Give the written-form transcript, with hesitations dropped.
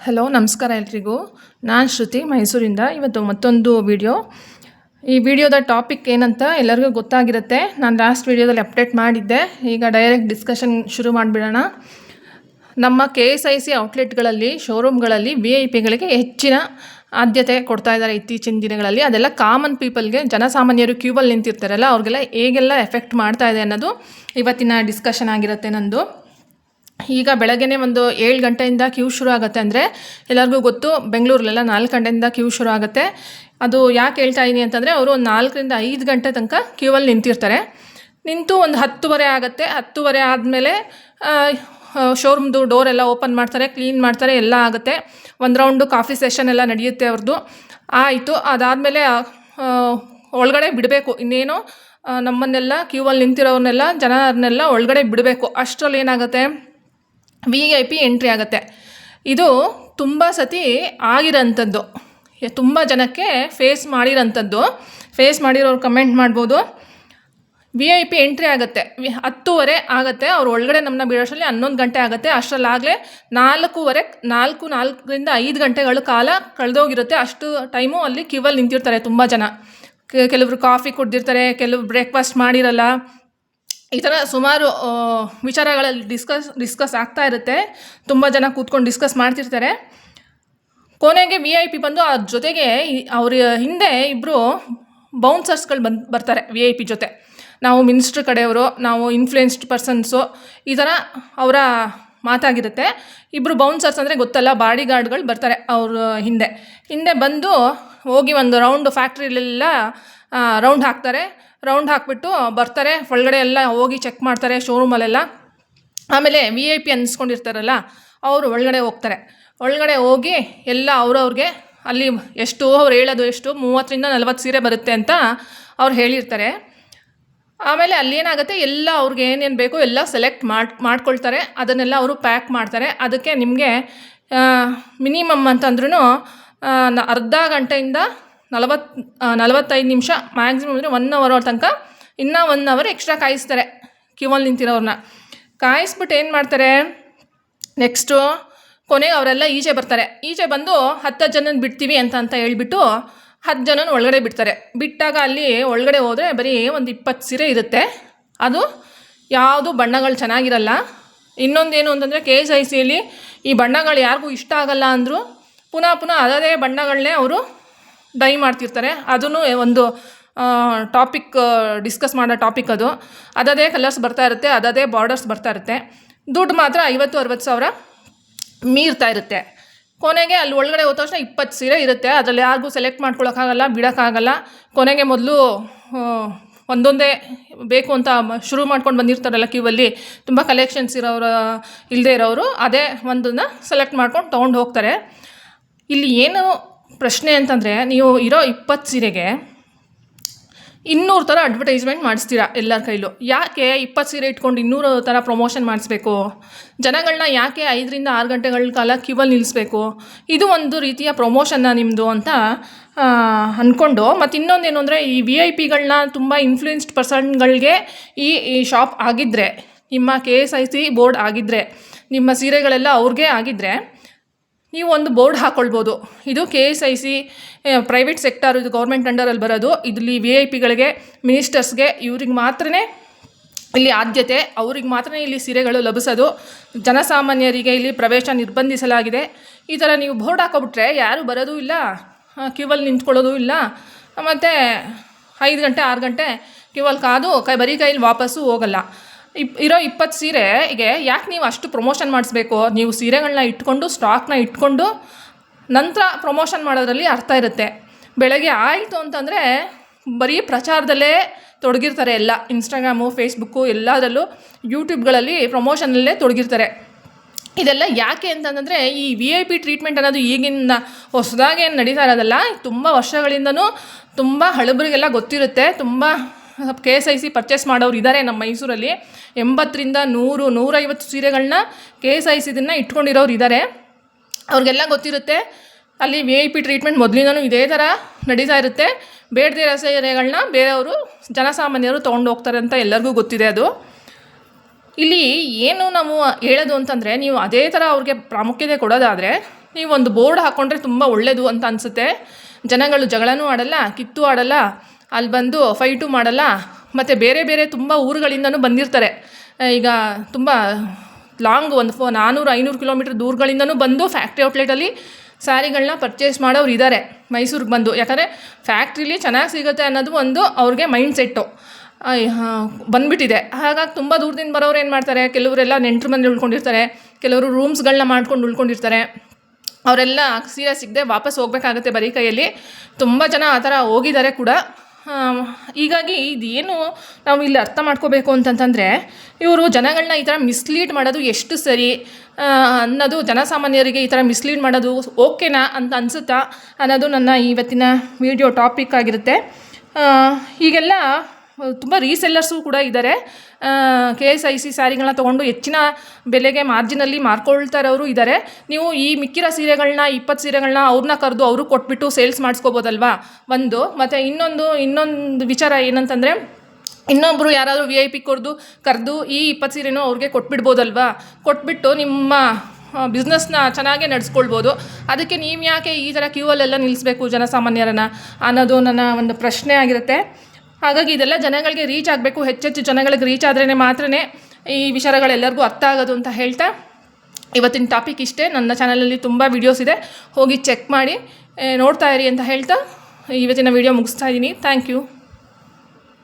Hello ನಮಸ್ಕಾರ ಎಲ್ರಿಗೂ. ನಾನು ಶ್ರುತಿ ಮೈಸೂರಿಂದ. ಇವತ್ತು ಮತ್ತೊಂದು ವಿಡಿಯೋ. ಈ ವಿಡಿಯೋದ ಟಾಪಿಕ್ ಏನಂತ ಎಲ್ಲರಿಗೂ ಗೊತ್ತಾಗಿರುತ್ತೆ. ನಾನು ಲಾಸ್ಟ್ ವಿಡಿಯೋದಲ್ಲಿ ಅಪ್ಡೇಟ್ ಮಾಡಿದ್ದೆ. ಈಗ ಡೈರೆಕ್ಟ್ ಡಿಸ್ಕಷನ್ ಶುರು ಮಾಡಿಬಿಡೋಣ. ನಮ್ಮ KSIC ಔಟ್ಲೆಟ್ಗಳಲ್ಲಿ, ಶೋರೂಮ್ಗಳಲ್ಲಿ VIP ಗಳಿಗೆ ಹೆಚ್ಚಿನ ಆದ್ಯತೆ ಕೊಡ್ತಾ ಇದ್ದಾರೆ ಇತ್ತೀಚಿನ ದಿನಗಳಲ್ಲಿ. ಅದೆಲ್ಲ ಕಾಮನ್ ಪೀಪಲ್ಗೆ, ಜನಸಾಮಾನ್ಯರು ಕ್ಯೂಬಲ್ಲಿ ನಿಂತಿರ್ತಾರಲ್ಲ, ಅವ್ರಿಗೆಲ್ಲ ಹೇಗೆಲ್ಲ ಎಫೆಕ್ಟ್ ಮಾಡ್ತಾ ಇದೆ ಅನ್ನೋದು ಇವತ್ತಿನ ಡಿಸ್ಕಷನ್ ಆಗಿರುತ್ತೆ ನಂದು. ಈಗ ಬೆಳಗ್ಗೆನೇ ಒಂದು 7 ಗಂಟೆಯಿಂದ ಕ್ಯೂ ಶುರು ಆಗುತ್ತೆ. ಅಂದರೆ ಎಲ್ಲರಿಗೂ ಗೊತ್ತು, ಬೆಂಗಳೂರಲ್ಲೆಲ್ಲ 4 ಗಂಟೆಯಿಂದ ಕ್ಯೂ ಶುರು ಆಗುತ್ತೆ. ಅದು ಯಾಕೆ ಹೇಳ್ತಾ ಇದ್ದೀನಿ ಅಂತಂದರೆ, ಅವರು 4 ರಿಂದ 5 ಗಂಟೆ ತನಕ ಕ್ಯೂವಲ್ಲಿ ನಿಂತಿರ್ತಾರೆ. ನಿಂತು ಒಂದು 10:30 ಆಗುತ್ತೆ. 10:30 ಆದಮೇಲೆ ಶೋರೂಮ್ದು ಡೋರೆಲ್ಲ ಓಪನ್ ಮಾಡ್ತಾರೆ, ಕ್ಲೀನ್ ಮಾಡ್ತಾರೆ, ಎಲ್ಲ ಆಗುತ್ತೆ. ಒಂದು ರೌಂಡು ಕಾಫಿ ಸೆಷನ್ ಎಲ್ಲ ನಡೆಯುತ್ತೆ ಅವ್ರದ್ದು. ಆಯಿತು. ಅದಾದಮೇಲೆ ಒಳಗಡೆ ಬಿಡಬೇಕು. ಇನ್ನೇನು ನಮ್ಮನ್ನೆಲ್ಲ ಕ್ಯೂವಲ್ಲಿ ನಿಂತಿರೋರನ್ನೆಲ್ಲ, ಜನರನ್ನೆಲ್ಲ ಒಳಗಡೆ ಬಿಡಬೇಕು. ಅಷ್ಟರಲ್ಲಿ ಏನಾಗುತ್ತೆ, VIP ಎಂಟ್ರಿ ಆಗುತ್ತೆ. ಇದು ತುಂಬ ಸತಿ ಆಗಿರೋಂಥದ್ದು, ತುಂಬ ಜನಕ್ಕೆ ಫೇಸ್ ಮಾಡಿರೋರು ಕಮೆಂಟ್ ಮಾಡ್ಬೋದು. VIP ಎಂಟ್ರಿ ಆಗುತ್ತೆ, 10:30 ಆಗುತ್ತೆ. ಅವ್ರು ಒಳಗಡೆ ನಮ್ಮನ್ನ ಬಿಡೋಷ್ಟರಲ್ಲಿ 11 ಗಂಟೆ ಆಗುತ್ತೆ. ಅಷ್ಟರಲ್ಲಾಗಲೇ 4ರಿಂದ 5 ಗಂಟೆಗಳ ಕಾಲ ಕಳೆದೋಗಿರುತ್ತೆ. ಅಷ್ಟು ಟೈಮು ಅಲ್ಲಿ ಕ್ಯೂವಲ್ಲಿ ನಿಂತಿರ್ತಾರೆ ತುಂಬ ಜನ. ಕೆಲವರು ಕಾಫಿ ಕುಡ್ದಿರ್ತಾರೆ, ಕೆಲವರು ಬ್ರೇಕ್ಫಾಸ್ಟ್ ಮಾಡಿರಲ್ಲ. ಈ ಥರ ಸುಮಾರು ವಿಚಾರಗಳಲ್ಲಿ ಡಿಸ್ಕಸ್ ಆಗ್ತಾ ಇರುತ್ತೆ. ತುಂಬ ಜನ ಕೂತ್ಕೊಂಡು ಡಿಸ್ಕಸ್ ಮಾಡ್ತಿರ್ತಾರೆ. ಕೊನೆಗೆ VIP ಬಂದು ಅದ್ರ ಜೊತೆಗೆ ಅವ್ರ ಹಿಂದೆ ಇಬ್ಬರು ಬೌನ್ಸರ್ಸ್ಗಳು ಬರ್ತಾರೆ VIP ಜೊತೆ. ನಾವು ಮಿನಿಸ್ಟ್ರ್ ಕಡೆಯವರು, ನಾವು ಇನ್ಫ್ಲೂಯೆನ್ಸ್ಡ್ ಪರ್ಸನ್ಸು, ಈ ಥರ ಅವರ ಮಾತಾಗಿರುತ್ತೆ. ಇಬ್ಬರು ಬೌನ್ಸರ್ಸ್ ಅಂದರೆ ಗೊತ್ತಲ್ಲ, ಬಾಡಿ ಗಾರ್ಡ್ಗಳು ಬರ್ತಾರೆ ಅವ್ರ ಹಿಂದೆ ಬಂದು ಹೋಗಿ ಒಂದು ರೌಂಡ್ ಫ್ಯಾಕ್ಟ್ರಿಲೆಲ್ಲ ರೌಂಡ್ ಹಾಕ್ತಾರೆ. ರೌಂಡ್ ಹಾಕಿಬಿಟ್ಟು ಬರ್ತಾರೆ. ಒಳಗಡೆ ಎಲ್ಲ ಹೋಗಿ ಚೆಕ್ ಮಾಡ್ತಾರೆ ಶೋರೂಮಲ್ಲೆಲ್ಲ. ಆಮೇಲೆ VIP ಅನ್ನಿಸ್ಕೊಂಡಿರ್ತಾರಲ್ಲ, ಅವರು ಒಳಗಡೆ ಹೋಗ್ತಾರೆ. ಒಳಗಡೆ ಹೋಗಿ ಎಲ್ಲ ಅವ್ರವ್ರಿಗೆ ಅಲ್ಲಿ ಅವ್ರು ಹೇಳೋದು 30 ರಿಂದ 40 ಸೀರೆ ಬರುತ್ತೆ ಅಂತ ಅವ್ರು ಹೇಳಿರ್ತಾರೆ. ಆಮೇಲೆ ಅಲ್ಲೇನಾಗುತ್ತೆ, ಎಲ್ಲ ಅವ್ರಿಗೆ ಏನೇನು ಬೇಕೋ ಎಲ್ಲ ಸೆಲೆಕ್ಟ್ ಮಾಡ್ಕೊಳ್ತಾರೆ. ಅದನ್ನೆಲ್ಲ ಅವರು ಪ್ಯಾಕ್ ಮಾಡ್ತಾರೆ. ಅದಕ್ಕೆ ನಿಮಗೆ ಮಿನಿಮಮ್ ಅಂತಂದ್ರೂ ಅರ್ಧ ಗಂಟೆಯಿಂದ 45 ನಿಮಿಷ, ಮ್ಯಾಕ್ಸಿಮಮ್ ಅಂದರೆ 1 ಅವರ್ ತನಕ ಇನ್ನೂ 1 ಅವರ್ ಎಕ್ಸ್ಟ್ರಾ ಕಾಯಿಸ್ತಾರೆ ಕ್ಯೂವಲ್ಲಿ ನಿಂತಿರೋರನ್ನ. ಕಾಯಿಸ್ಬಿಟ್ಟು ಏನು ಮಾಡ್ತಾರೆ, ನೆಕ್ಸ್ಟು ಕೊನೆಗೆ ಅವರೆಲ್ಲ ಈಚೆ ಬರ್ತಾರೆ. ಈಚೆ ಬಂದು 10 ಜನನ ಬಿಡ್ತೀವಿ ಅಂತ ಹೇಳ್ಬಿಟ್ಟು 10 ಜನನ ಒಳಗಡೆ ಬಿಡ್ತಾರೆ. ಬಿಟ್ಟಾಗ ಅಲ್ಲಿ ಒಳಗಡೆ ಹೋದರೆ ಬರೀ ಒಂದು 20 ಸೀರೆ ಇರುತ್ತೆ. ಅದು ಯಾವುದು ಬಣ್ಣಗಳು ಚೆನ್ನಾಗಿರಲ್ಲ. ಇನ್ನೊಂದೇನು ಅಂತಂದರೆ, KSICಯಲ್ಲಿ ಈ ಬಣ್ಣಗಳು ಯಾರಿಗೂ ಇಷ್ಟ ಆಗಲ್ಲ ಅಂದರೂ ಪುನಃ ಅದೇ ಬಣ್ಣಗಳನ್ನೇ ಅವರು ಡೈ ಮಾಡ್ತಿರ್ತಾರೆ. ಅದೂ ಒಂದು ಟಾಪಿಕ್, ಡಿಸ್ಕಸ್ ಮಾಡೋ ಟಾಪಿಕ್ ಅದು. ಅದೇ ಕಲರ್ಸ್ ಬರ್ತಾ ಇರುತ್ತೆ, ಅದೇ ಬಾರ್ಡರ್ಸ್ ಬರ್ತಾ ಇರುತ್ತೆ. ದುಡ್ಡು ಮಾತ್ರ 50-60 ಸಾವಿರ ಮೀರ್ತಾ ಇರುತ್ತೆ. ಕೊನೆಗೆ ಅಲ್ಲಿ ಒಳಗಡೆ ಹೋದ ತಕ್ಷಣ 20 ಸೀರೆ ಇರುತ್ತೆ. ಅದರಲ್ಲಿ ಯಾರಿಗೂ ಸೆಲೆಕ್ಟ್ ಮಾಡ್ಕೊಳಕ್ಕಾಗಲ್ಲ, ಬಿಡೋಕ್ಕಾಗಲ್ಲ. ಕೊನೆಗೆ ಮೊದಲು ಒಂದೊಂದೇ ಬೇಕು ಅಂತ ಶುರು ಮಾಡ್ಕೊಂಡು ಬಂದಿರ್ತಾರಲ್ಲ ಕ್ಯೂವಲ್ಲಿ, ತುಂಬ ಕಲೆಕ್ಷನ್ಸ್ ಇರೋರು, ಇಲ್ಲದೆ ಇರೋರು ಅದೇ ಒಂದನ್ನು ಸೆಲೆಕ್ಟ್ ಮಾಡ್ಕೊಂಡು ತೊಗೊಂಡು ಹೋಗ್ತಾರೆ. ಇಲ್ಲಿ ಏನು ಪ್ರಶ್ನೆ ಅಂತಂದರೆ, ನೀವು ಇರೋ 20 ಸೀರೆಗೆ 200 ಥರ ಅಡ್ವರ್ಟೈಸ್ಮೆಂಟ್ ಮಾಡಿಸ್ತೀರಾ ಎಲ್ಲರ ಕೈಲೂ. ಯಾಕೆ 20 ಸೀರೆ ಇಟ್ಕೊಂಡು 200 ಥರ ಪ್ರಮೋಷನ್ ಮಾಡಿಸ್ಬೇಕು? ಜನಗಳನ್ನ ಯಾಕೆ 5 ರಿಂದ 6 ಗಂಟೆಗಳ ಕಾಲ ಕ್ಯೂವಲ್ಲಿ ನಿಲ್ಲಿಸ್ಬೇಕು? ಇದು ಒಂದು ರೀತಿಯ ಪ್ರಮೋಷನ್ನ ನಿಮ್ಮದು ಅಂತ ಅಂದ್ಕೊಂಡು, ಮತ್ತು ಇನ್ನೊಂದೇನು ಅಂದರೆ, ಈ VIPಗಳನ್ನ ತುಂಬ ಇನ್ಫ್ಲೂಯೆನ್ಸ್ಡ್ ಪರ್ಸನ್ಗಳಿಗೆ ಈ ಶಾಪ್ ಆಗಿದ್ದರೆ, ನಿಮ್ಮ KSIC ಬೋರ್ಡ್ ಆಗಿದ್ದರೆ, ನಿಮ್ಮ ಸೀರೆಗಳೆಲ್ಲ ಅವ್ರಿಗೆ ಆಗಿದ್ದರೆ, ನೀವು ಒಂದು ಬೋರ್ಡ್ ಹಾಕ್ಕೊಳ್ಬೋದು. ಇದು KSIC ಪ್ರೈವೇಟ್ ಸೆಕ್ಟರ್, ಇದು ಗೌರ್ಮೆಂಟ್ ಅಂಡರಲ್ಲಿ ಬರೋದು. ಇಲ್ಲಿ VIPಗಳಿಗೆ, ಮಿನಿಸ್ಟರ್ಸ್ಗೆ, ಇವ್ರಿಗೆ ಮಾತ್ರ ಇಲ್ಲಿ ಆದ್ಯತೆ, ಅವ್ರಿಗೆ ಮಾತ್ರ ಇಲ್ಲಿ ಸೀರೆಗಳು ಲಭಿಸೋದು. ಜನಸಾಮಾನ್ಯರಿಗೆ ಇಲ್ಲಿ ಪ್ರವೇಶ ನಿರ್ಬಂಧಿಸಲಾಗಿದೆ. ಈ ಥರ ನೀವು ಬೋರ್ಡ್ ಹಾಕೋಬಿಟ್ರೆ ಯಾರೂ ಬರೋದು ಇಲ್ಲ, ಕ್ಯೂವಲ್ಲಿ ನಿಂತ್ಕೊಳ್ಳೋದು ಇಲ್ಲ. ಮತ್ತು 5 ಗಂಟೆ 6 ಗಂಟೆ ಕ್ಯೂವಲ್ಲಿ ಕಾದು ಬರೀ ಕೈಲಿ ವಾಪಸ್ಸು ಹೋಗಲ್ಲ. ಇರೋ 20 ಸೀರೆಗೆ ಯಾಕೆ ನೀವು ಅಷ್ಟು ಪ್ರಮೋಷನ್ ಮಾಡಿಸ್ಬೇಕು? ನೀವು ಸೀರೆಗಳನ್ನ ಇಟ್ಕೊಂಡು, ಸ್ಟಾಕ್ನ ಇಟ್ಕೊಂಡು ನಂತರ ಪ್ರಮೋಷನ್ ಮಾಡೋದ್ರಲ್ಲಿ ಅರ್ಥ ಇರುತ್ತೆ. ಬೆಳಗ್ಗೆ ಆಯಿತು ಅಂತಂದರೆ ಬರೀ ಪ್ರಚಾರದಲ್ಲೇ ತೊಡಗಿರ್ತಾರೆ ಎಲ್ಲ. ಇನ್ಸ್ಟಾಗ್ರಾಮು, ಫೇಸ್ಬುಕ್ಕು, ಎಲ್ಲದರಲ್ಲೂ ಯೂಟ್ಯೂಬ್ಗಳಲ್ಲಿ ಪ್ರಮೋಷನಲ್ಲೇ ತೊಡಗಿರ್ತಾರೆ. ಇದೆಲ್ಲ ಯಾಕೆ ಅಂತಂದರೆ, ಈ VIP ಟ್ರೀಟ್ಮೆಂಟ್ ಅನ್ನೋದು ಈಗಿನ ಹೊಸದಾಗೇನು ನಡೀತಾ ಇರೋದಲ್ಲ, ತುಂಬ ವರ್ಷಗಳಿಂದನೂ ತುಂಬ ಹಳಬರಿಗೆಲ್ಲ ಗೊತ್ತಿರುತ್ತೆ. ತುಂಬ KSIC ಪರ್ಚೇಸ್ ಮಾಡೋರು ಇದ್ದಾರೆ ನಮ್ಮ ಮೈಸೂರಲ್ಲಿ. 80 ರಿಂದ 100, 150 ಸೀರೆಗಳನ್ನ KSICದನ್ನ ಇಟ್ಕೊಂಡಿರೋರು ಇದ್ದಾರೆ. ಅವ್ರಿಗೆಲ್ಲ ಗೊತ್ತಿರುತ್ತೆ. ಅಲ್ಲಿ VIP ಟ್ರೀಟ್ಮೆಂಟ್ ಮೊದಲಿಂದನೂ ಇದೇ ಥರ ನಡೀತಾ ಇರುತ್ತೆ. ಬೇಡದಿರೋ ಸೀರೆಗಳನ್ನ ಬೇರೆಯವರು, ಜನಸಾಮಾನ್ಯರು ತೊಗೊಂಡು ಹೋಗ್ತಾರೆ ಅಂತ ಎಲ್ಲರಿಗೂ ಗೊತ್ತಿದೆ. ಅದು ಇಲ್ಲಿ ಏನು ನಾವು ಹೇಳೋದು ಅಂತಂದರೆ, ನೀವು ಅದೇ ಥರ ಅವ್ರಿಗೆ ಪ್ರಾಮುಖ್ಯತೆ ಕೊಡೋದಾದರೆ ನೀವು ಒಂದು ಬೋರ್ಡ್ ಹಾಕ್ಕೊಂಡ್ರೆ ತುಂಬ ಒಳ್ಳೆಯದು ಅಂತ ಅನಿಸುತ್ತೆ. ಜನಗಳು ಜಗಳನೂ ಆಡಲ್ಲ, ಕಿತ್ತು ಆಡಲ್ಲ, ಅಲ್ಲಿ ಬಂದು ಫೈಟು ಮಾಡಲ್ಲ. ಮತ್ತು ಬೇರೆ ಬೇರೆ ತುಂಬ ಊರುಗಳಿಂದನೂ ಬಂದಿರ್ತಾರೆ. ಈಗ ತುಂಬ ಲಾಂಗ್ ಒಂದು 400-500 ಕಿಲೋಮೀಟ್ರ್ ದೂರಗಳಿಂದನೂ ಬಂದು ಫ್ಯಾಕ್ಟ್ರಿ ಔಟ್ಲೆಟಲ್ಲಿ ಸ್ಯಾರಿಗಳನ್ನ ಪರ್ಚೇಸ್ ಮಾಡೋರು ಇದ್ದಾರೆ ಮೈಸೂರಿಗೆ ಬಂದು. ಯಾಕಂದರೆ ಫ್ಯಾಕ್ಟ್ರಿಲಿ ಚೆನ್ನಾಗಿ ಸಿಗುತ್ತೆ ಅನ್ನೋದು ಒಂದು ಅವ್ರಿಗೆ ಮೈಂಡ್ ಸೆಟ್ಟು ಬಂದುಬಿಟ್ಟಿದೆ. ಹಾಗಾಗಿ ತುಂಬ ದೂರದಿಂದ ಬರೋರು ಏನು ಮಾಡ್ತಾರೆ, ಕೆಲವರೆಲ್ಲ ನೆಂಟ್ರ ಮನೇಲಿ ಉಳ್ಕೊಂಡಿರ್ತಾರೆ, ಕೆಲವರು ರೂಮ್ಸ್ಗಳನ್ನ ಮಾಡ್ಕೊಂಡು ಉಳ್ಕೊಂಡಿರ್ತಾರೆ. ಅವರೆಲ್ಲ ಸೀರೆ ಸಿಗದೆ ವಾಪಸ್ ಹೋಗ್ಬೇಕಾಗತ್ತೆ ಬರೀ ಕೈಯಲ್ಲಿ. ತುಂಬ ಜನ ಆ ಥರ ಹೋಗಿದ್ದಾರೆ ಕೂಡ. ಹೀಗಾಗಿ ಇದೇನು ನಾವು ಇಲ್ಲಿ ಅರ್ಥ ಮಾಡ್ಕೋಬೇಕು ಅಂತಂತಂದರೆ, ಇವರು ಜನಗಳನ್ನ ಈ ಥರ ಮಿಸ್ಲೀಡ್ ಮಾಡೋದು ಎಷ್ಟು ಸರಿ ಅನ್ನೋದು, ಜನಸಾಮಾನ್ಯರಿಗೆ ಈ ಥರ ಮಿಸ್ಲೀಡ್ ಮಾಡೋದು ಓಕೆನಾ ಅಂತ ಅನಿಸುತ್ತಾ ಅನ್ನೋದು ನನ್ನ ಇವತ್ತಿನ ವಿಡಿಯೋ ಟಾಪಿಕ್ ಆಗಿರುತ್ತೆ. ಹೀಗೆಲ್ಲ ತುಂಬ ರೀಸೆಲ್ಲರ್ಸು ಕೂಡ ಇದ್ದಾರೆ. KSIC ಸ್ಯಾರಿಗಳನ್ನ ತೊಗೊಂಡು ಹೆಚ್ಚಿನ ಬೆಲೆಗೆ ಮಾರ್ಜಿನಲ್ಲಿ ಮಾರ್ಕೊಳ್ತಾ ಇರೋರು ಇದ್ದಾರೆ. ನೀವು ಈ ಮಿಕ್ಕಿರೋ ಸೀರೆಗಳನ್ನ 20 ಸೀರೆಗಳನ್ನ ಅವ್ರನ್ನ ಕರೆದು ಅವರು ಕೊಟ್ಬಿಟ್ಟು ಸೇಲ್ಸ್ ಮಾಡಿಸ್ಕೋಬೋದಲ್ವಾ ಒಂದು. ಮತ್ತು ಇನ್ನೊಂದು ವಿಚಾರ ಏನಂತಂದರೆ, ಇನ್ನೊಬ್ಬರು ಯಾರಾದರೂ VIP ಕರೆದು ಈ 20 ಸೀರೆನೂ ಅವ್ರಿಗೆ ಕೊಟ್ಬಿಡ್ಬೋದಲ್ವಾ. ಕೊಟ್ಬಿಟ್ಟು ನಿಮ್ಮ ಬಿಸ್ನೆಸ್ನ ಚೆನ್ನಾಗೇ ನಡೆಸ್ಕೊಳ್ಬೋದು. ಅದಕ್ಕೆ ನೀವು ಯಾಕೆ ಈ ಥರ ಕ್ಯೂವಲ್ಲೆಲ್ಲ ನಿಲ್ಲಿಸಬೇಕು ಜನಸಾಮಾನ್ಯರನ್ನು ಅನ್ನೋದು ನನ್ನ ಒಂದು ಪ್ರಶ್ನೆ ಆಗಿರುತ್ತೆ. ಹಾಗಾಗಿ ಇದೆಲ್ಲ ಜನಗಳಿಗೆ ರೀಚ್ ಆಗಬೇಕು. ಹೆಚ್ಚೆಚ್ಚು ಜನಗಳಿಗೆ ರೀಚ್ ಆದ್ರೇ ಮಾತ್ರ ಈ ವಿಚಾರಗಳೆಲ್ಲರಿಗೂ ಅರ್ಥ ಆಗೋದು ಅಂತ ಹೇಳ್ತಾ ಇವತ್ತಿನ ಟಾಪಿಕ್ ಇಷ್ಟೇ. ನನ್ನ ಚಾನಲಲ್ಲಿ ತುಂಬ ವೀಡಿಯೋಸ್ ಇದೆ, ಹೋಗಿ ಚೆಕ್ ಮಾಡಿ ನೋಡ್ತಾ ಇರಿ ಅಂತ ಹೇಳ್ತಾ ಇವತ್ತಿನ ವೀಡಿಯೋ ಮುಗಿಸ್ತಾ ಇದ್ದೀನಿ. Thank you.